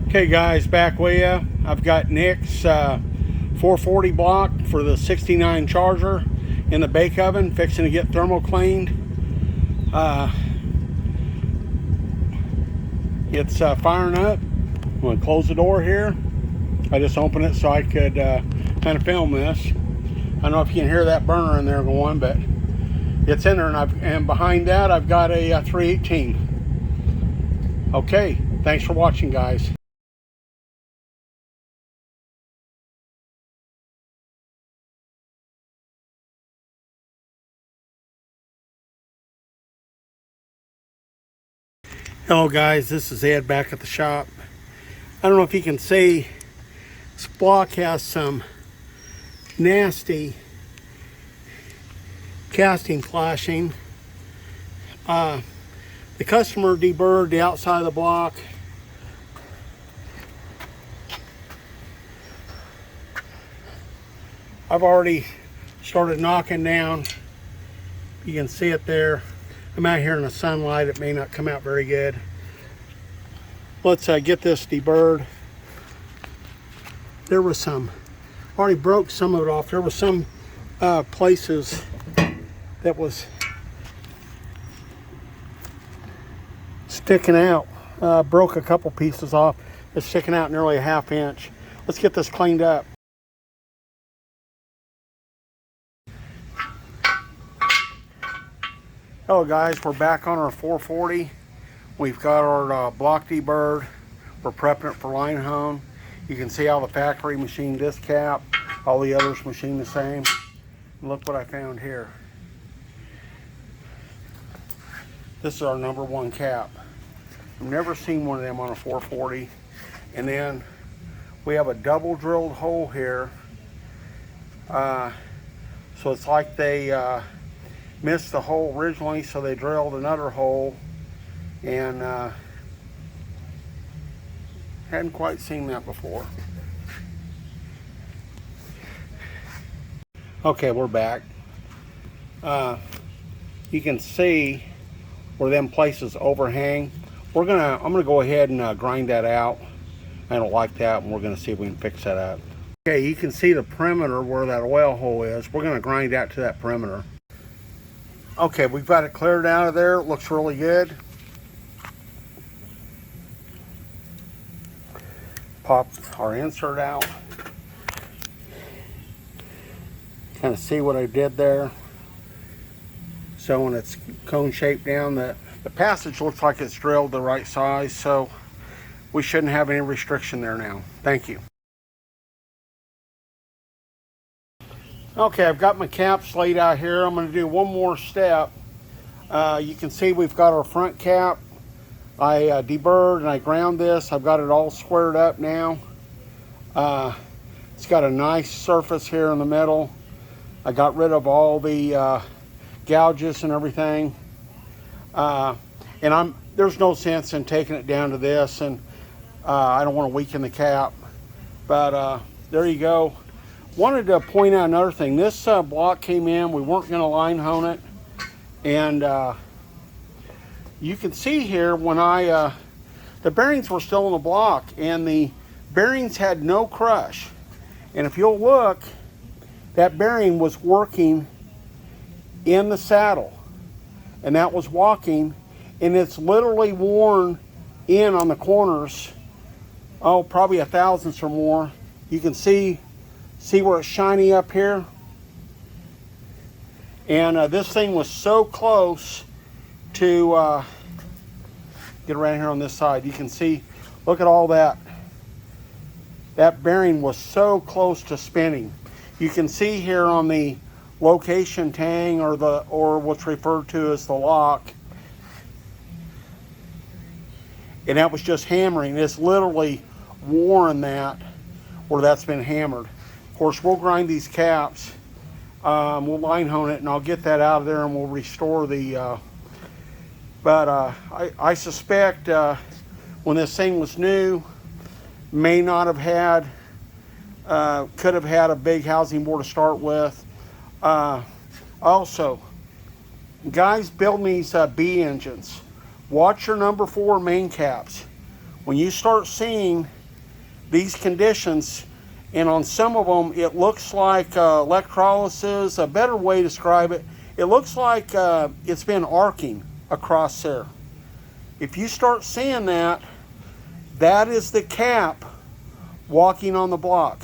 Okay guys, back with you. I've got Nick's 440 block for the 69 Charger in the bake oven, fixing to get thermal cleaned. It's firing up. I'm going to close the door here. I just opened it so I could kind of film this. I don't know if you can hear that burner in there going, but it's in there, and behind that I've got a 318. Okay, thanks for watching, guys. Hello guys, this is Ed back at the shop. I don't know if you can see, this block has some nasty casting flashing. The customer deburred the outside of the block. I've already started knocking down. You can see it there. I'm out here in the sunlight. It may not come out very good. Let's get this deburred. There was some, already broke some of it off. There were some places that was sticking out. Broke a couple pieces off. It's sticking out nearly a ½ inch. Let's get this cleaned up. Hello guys, we're back on our 440. We've got our block deburred. We're prepping it for Linehone. You can see how the factory machined this cap. All the others machined the same. And look what I found here. This is our #1 cap. I've never seen one of them on a 440. And then we have a double drilled hole here. So it's like they missed the hole originally, so they drilled another hole, and hadn't quite seen that before. Okay, we're back. You can see where them places overhang. I'm gonna go ahead and grind that out. I don't like that, and we're gonna see if we can fix that up. Okay, you can see the perimeter where that oil hole is. We're gonna grind out to that perimeter. Okay, we've got it cleared out of there. It looks really good. Pop our insert out. Kind of see what I did there. So when it's cone shaped down, the passage looks like it's drilled the right size, so we shouldn't have any restriction there now. Thank you. Okay, I've got my caps laid out here. I'm going to do one more step. You can see we've got our front cap. I deburred and I ground this. I've got it all squared up now. It's got a nice surface here in the middle. I got rid of all the gouges and everything. And there's no sense in taking it down to this, and I don't want to weaken the cap. But there you go. Wanted to point out another thing. This block came in. We weren't going to Linehone it, and you can see here when the bearings were still in the block, and the bearings had no crush. And if you'll look, that bearing was working in the saddle, and that was walking, and it's literally worn in on the corners. Oh, probably a thousandths or more. You can see where it's shiny up here? And this thing was so close to, get around here on this side, you can see, look at all that. That bearing was so close to spinning. You can see here on the location tang, or what's referred to as the lock, and that was just hammering. It's literally worn that, where that's been hammered. Of course, we'll grind these caps. We'll Linehone it, and I'll get that out of there, and we'll restore the. I suspect when this thing was new, may not have had, could have had a big housing board to start with. Also, guys building these B engines, watch your #4 main caps. When you start seeing these conditions, and on some of them it looks like electrolysis. A better way to describe it, it looks like it's been arcing across there. If you start seeing that, that is the cap walking on the block.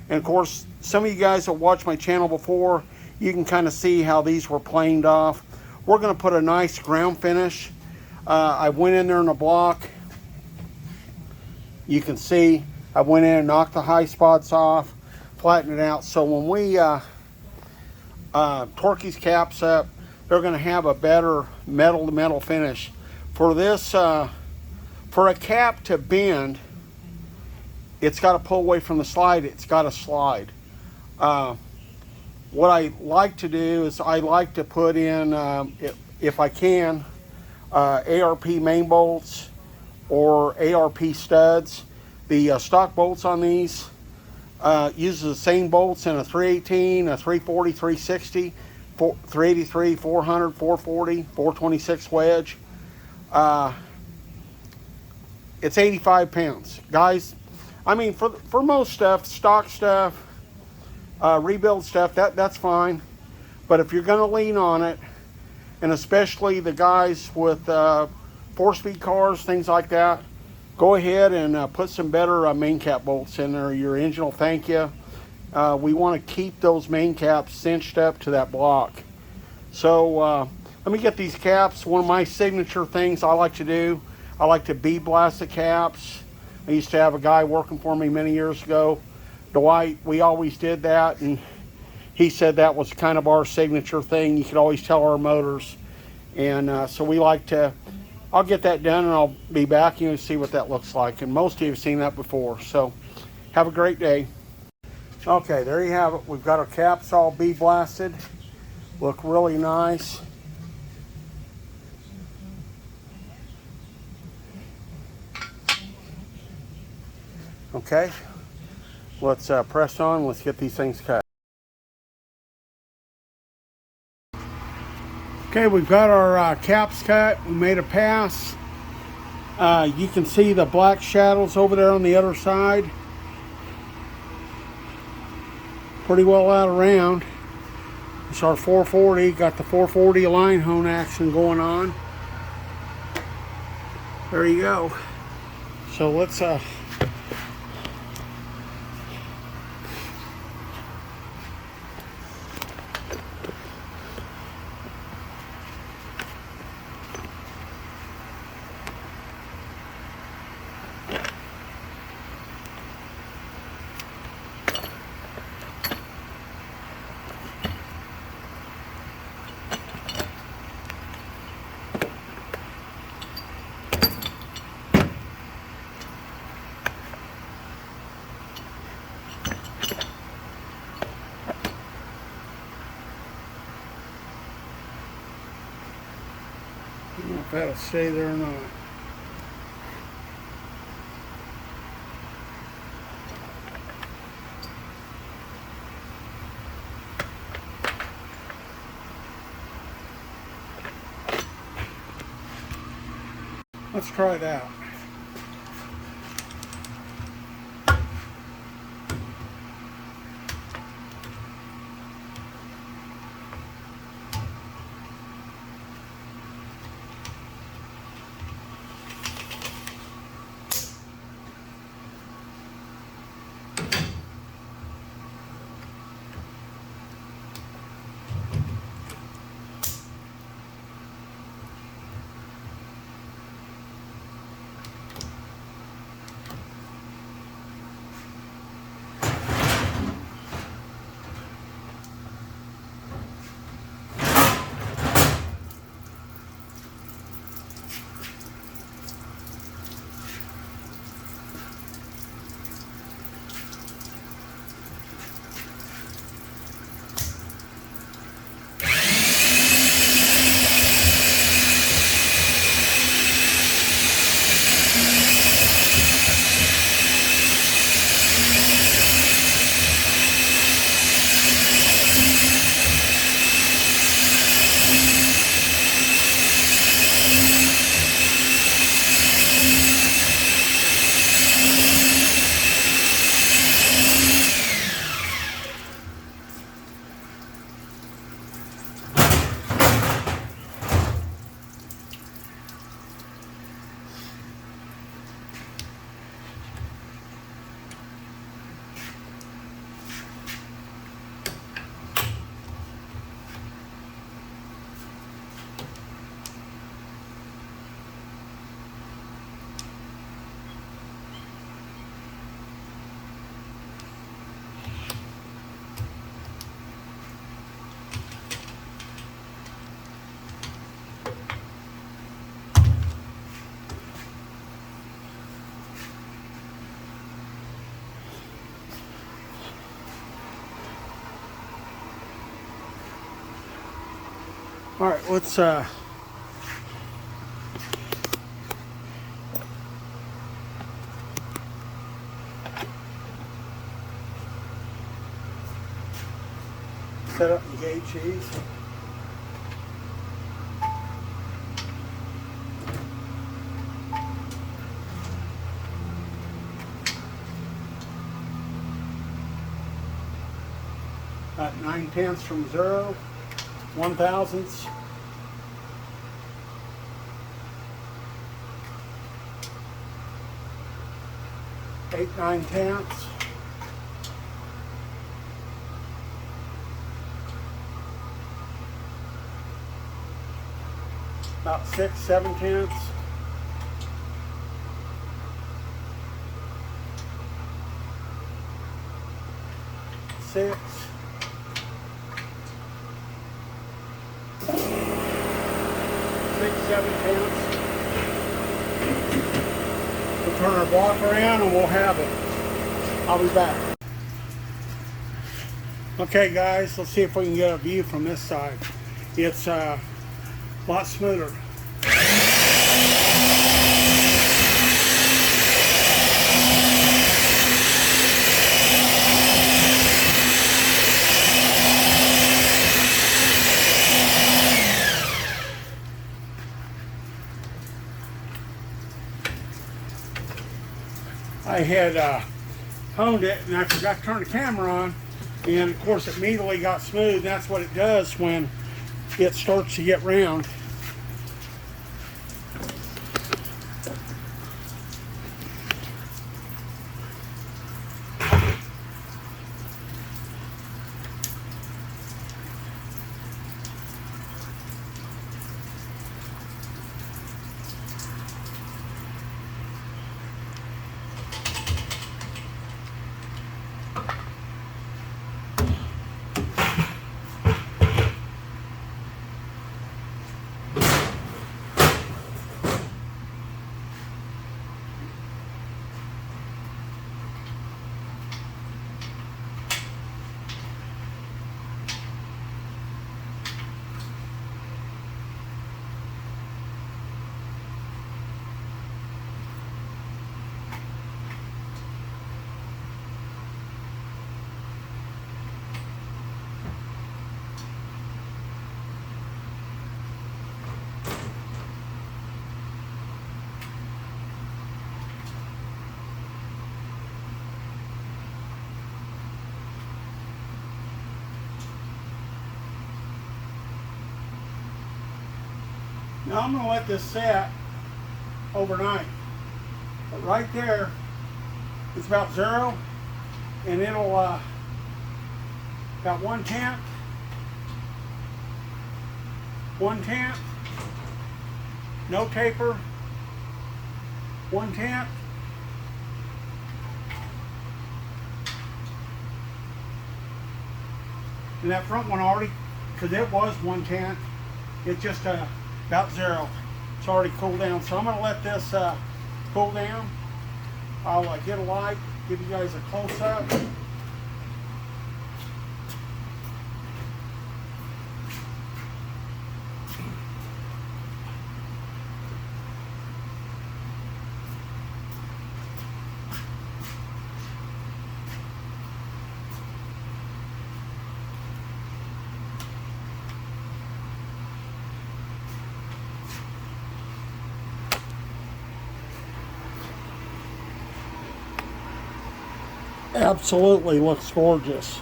And of course, some of you guys that watched my channel before, you can kind of see how these were planed off. We're going to put a nice ground finish. I went in there in the block. You can see I went in and knocked the high spots off, flattened it out. So when we torque these caps up, they're going to have a better metal to metal finish. For this, for a cap to bend, it's got to pull away from the slide. It's got to slide. What I like to do is I like to put in, if I can, ARP main bolts or ARP studs. The stock bolts on these uses the same bolts in a 318, a 340, 360, 383, 400, 440, 426 wedge. It's 85 pounds. Guys, I mean, for most stuff, stock stuff, rebuild stuff, that's fine. But if you're going to lean on it, and especially the guys with 4-speed cars, things like that, go ahead and put some better main cap bolts in there. Your engine will thank you. We want to keep those main caps cinched up to that block. So let me get these caps. One of my signature things I like to do, I like to bead blast the caps. I used to have a guy working for me many years ago, Dwight. We always did that, and he said that was kind of our signature thing. You could always tell our motors. And so we like to, I'll get that done and I'll be back and see what that looks like. And most of you have seen that before. So have a great day. Okay, there you have it. We've got our caps all bead blasted. Look really nice. Okay, let's press on. Let's get these things cut. Okay, we've got our caps cut. We made a pass. You can see the black shadows over there on the other side. Pretty well out around. It's our 440. Got the 440 Linehone action going on. There you go. So let's I don't know if that'll stay there or not. Let's try it out. All right, let's set up and gauge these. At 9/10 from 0, 1/1000. 8 9/10. About 6 7/10. 6. 6 7/10. We'll turn our block around and we'll have it. I'll be back. Okay guys, let's see if we can get a view from this side. It's a lot smoother. I had honed it and I forgot to turn the camera on, and of course it immediately got smooth. That's what it does when it starts to get round. Now I'm going to let this set overnight. But right there, it's about 0, and it'll about 1/10, 1/10, no taper, 1/10, and that front one already, because it was 1/10, it's just about 0. It's already cooled down, so I'm going to let this cool down. I'll get a light, give you guys a close-up. Absolutely looks gorgeous.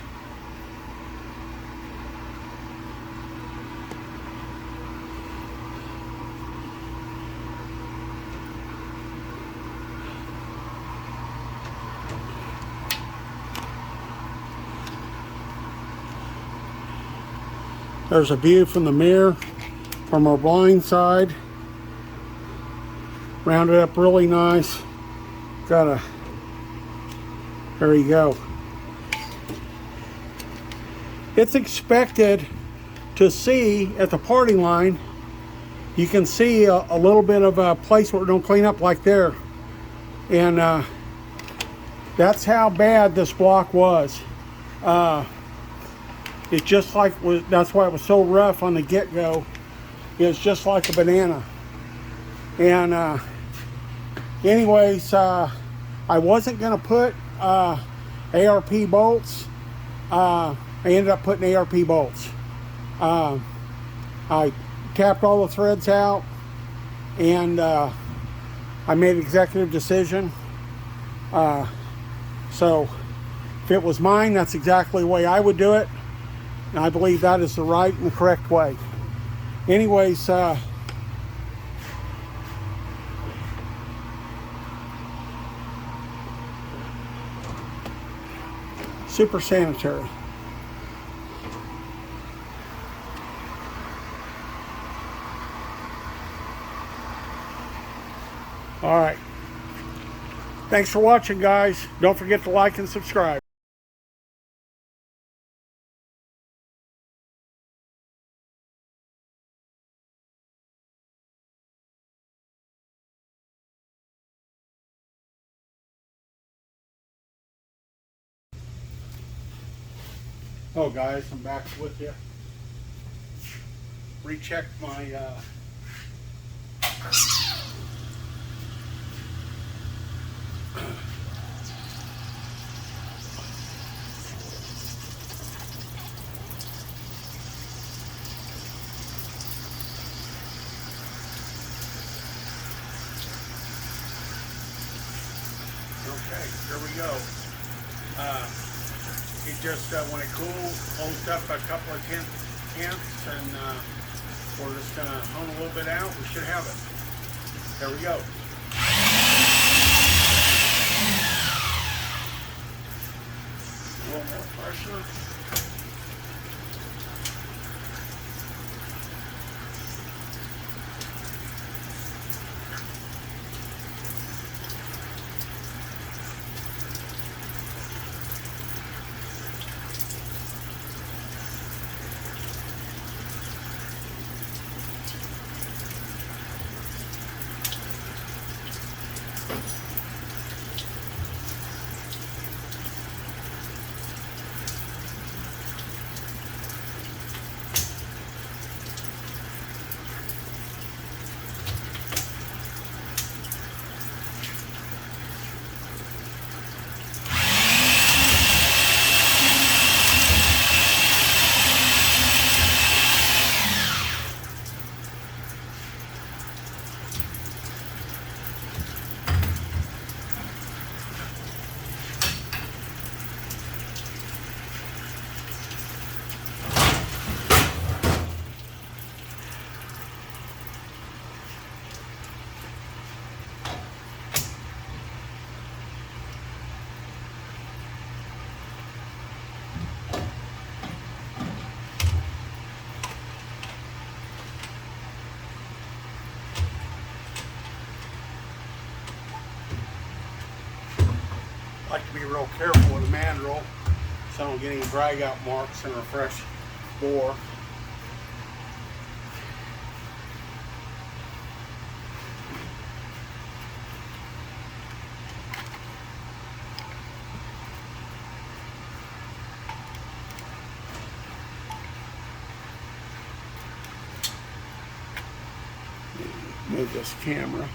There's a view from the mirror from our blind side. Rounded up really nice. Got a, there you go. It's expected to see at the parting line, you can see a little bit of a place where it don't clean up like there. And that's how bad this block was. It's just like, that's why it was so rough on the get-go. is just like a banana. And anyways, I wasn't going to put ARP bolts. I ended up putting ARP bolts. I tapped all the threads out, and I made an executive decision. So if it was mine, that's exactly the way I would do it. And I believe that is the right and the correct way. Anyways, super sanitary. All right. Thanks for watching, guys. Don't forget to like and subscribe. Oh, guys, I'm back with you. Rechecked my okay, here we go. It just, when it cools up a couple of tenths, and we're just going to hone a little bit out. We should have it. There we go. A little more pressure. Like to be real careful with a mandrel so I don't get any drag out marks in a fresh bore. Move this camera.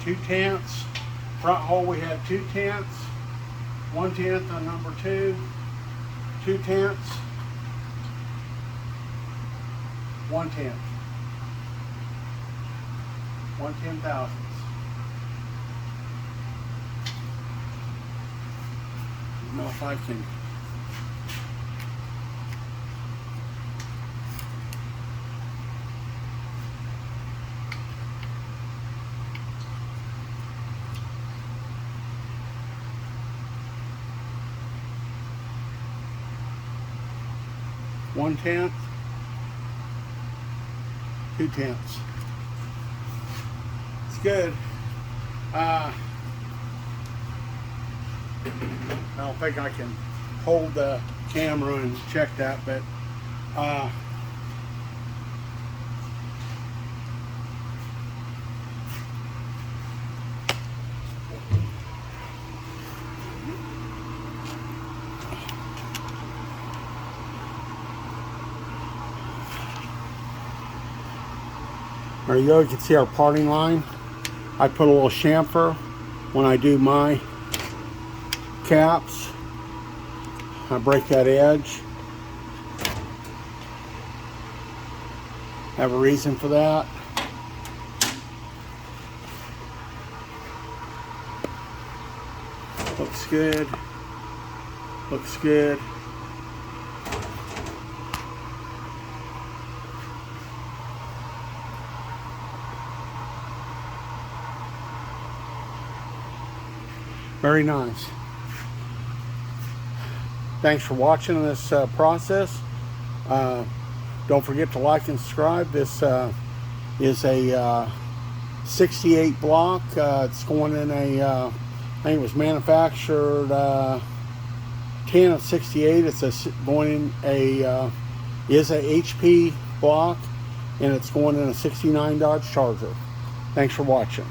Two tenths. Front hole we had 2 tenths. 1 tenth on number 2. 2 tenths. 1 tenth. 1/10,000. know if I can. One tenth, 2/10. It's good. I don't think I can hold the camera and check that, but there you go. You can see our parting line. I put a little chamfer when I do my caps. I break that edge. Have a reason for that. Looks good. Looks good. Very nice. Thanks for watching this process. Don't forget to like and subscribe. This is a 68 block. It's going in a, I think it was manufactured 10 of 68. It's going in a, is a HP block, and it's going in a 69 Dodge Charger. Thanks for watching.